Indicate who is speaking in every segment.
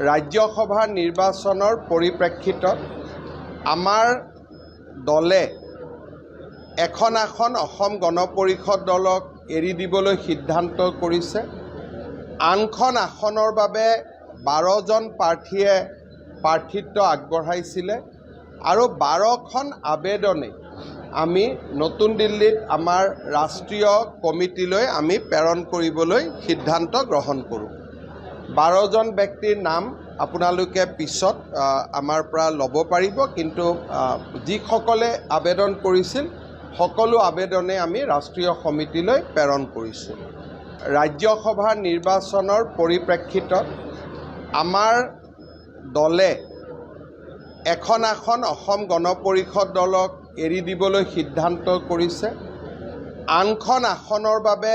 Speaker 1: ৰাজ্যসভা নিৰ্বাচনৰ পৰিপ্ৰেক্ষিতত আমাৰ দলে এখন অসম গণ পৰিষদ দলক এৰি দিবলৈ সিদ্ধান্ত কৰিছে। আনখন আসনৰ বাবে 12জন প্ৰাৰ্থীয়ে প্ৰাৰ্থিত্ব আগবঢ়াইছিলে আৰু 12খন আবেদনে আমি নতুন দিল্লীত আমাৰ ৰাষ্ট্ৰীয় কমিটিলৈ আমি প্ৰেৰণ কৰিবলৈ সিদ্ধান্ত গ্ৰহণ কৰোঁ। 12জন ব্যক্তিৰ নাম আপোনালোকে পিছত আমাৰ পৰা ল'ব পাৰিব, কিন্তু যিসকলে আবেদন কৰিছিল সকলো আবেদনে আমি ৰাষ্ট্ৰীয় সমিতিলৈ প্ৰেৰণ কৰিছোঁ। ৰাজ্যসভা নিৰ্বাচনৰ পৰিপ্ৰেক্ষিতত আমাৰ দলে এখন অসম গণ পৰিষদ দলক এৰি দিবলৈ সিদ্ধান্ত কৰিছে। আনখন আসনৰ বাবে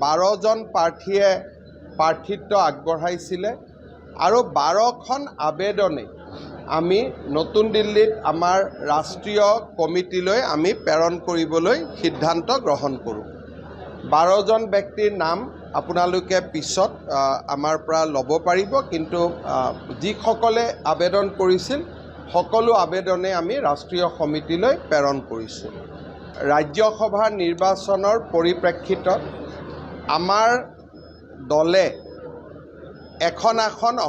Speaker 1: 12জন প্ৰাৰ্থীয়ে প্ৰাৰ্থিত্ব আগবঢ়াইছিলে আৰু 12খন আবেদনে আমি নতুন দিল্লীত আমাৰ ৰাষ্ট্ৰীয় কমিটিলৈ আমি প্ৰেৰণ কৰিবলৈ সিদ্ধান্ত গ্ৰহণ কৰোঁ। 12জন ব্যক্তিৰ নাম আপোনালোকে পিছত আমাৰ পৰা ল'ব পাৰিব, কিন্তু যিসকলে আবেদন কৰিছিল সকলো আবেদনে আমি ৰাষ্ট্ৰীয় সমিতিলৈ প্ৰেৰণ কৰিছোঁ। ৰাজ্যসভা নিৰ্বাচনৰ পৰিপ্ৰেক্ষিতত আমাৰ দলে এখন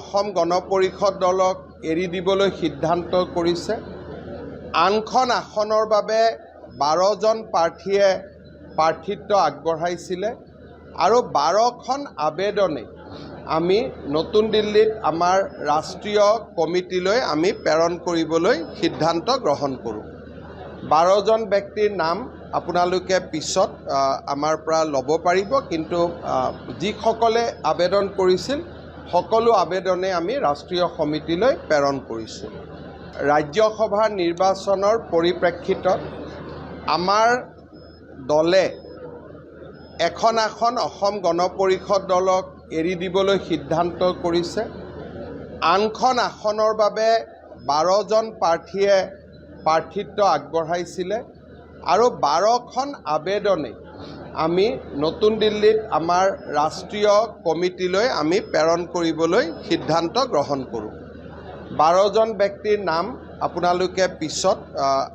Speaker 1: অসম গণ পৰিষদ দলক এৰি দিবলৈ সিদ্ধান্ত কৰিছে। আনখন আসনৰ বাবে 12জন প্ৰাৰ্থীয়ে প্ৰাৰ্থিত্ব আগবঢ়াইছিলে আৰু 12খন আবেদনে আমি নতুন দিল্লীত আমাৰ ৰাষ্ট্ৰীয় কমিটিলৈ আমি প্ৰেৰণ কৰিবলৈ সিদ্ধান্ত গ্ৰহণ কৰোঁ। 12জন ব্যক্তিৰ নাম আপোনালোকে পিছত আমাৰ পৰা ল'ব পাৰিব, কিন্তু যিসকলে আবেদন কৰিছিল সকলো আবেদনে আমি ৰাষ্ট্ৰীয় সমিতিলৈ প্ৰেৰণ কৰিছোঁ। ৰাজ্যসভা নিৰ্বাচনৰ পৰিপ্ৰেক্ষিতত আমাৰ দলে এখন অসম গণ পৰিষদ দলক এৰি দিবলৈ সিদ্ধান্ত কৰিছে। আনখন আসনৰ বাবে 12জন প্ৰাৰ্থীয়ে প্ৰাৰ্থিত্ব আগবঢ়াইছিলে আৰু 12খন আবেদনে আমি নতুন দিল্লীত আমাৰ ৰাষ্ট্ৰীয় কমিটিলৈ আমি প্ৰেৰণ কৰিবলৈ সিদ্ধান্ত গ্ৰহণ কৰোঁ। 12জন ব্যক্তিৰ নাম আপোনালোকে পিছত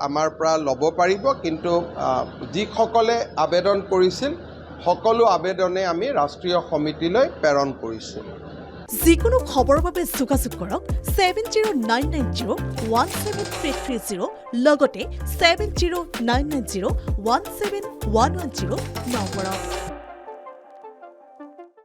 Speaker 1: আমাৰ পৰা ল'ব পাৰিব, কিন্তু যিসকলে আবেদন কৰিছিল সকলো আবেদনে আমি ৰাষ্ট্ৰীয় সমিতিলৈ প্ৰেৰণ কৰিছোঁ।
Speaker 2: যিকোনো খবৰৰ বাবে যোগাযোগ কৰক 7099017330 লগতে 7099017110 নম্বৰত।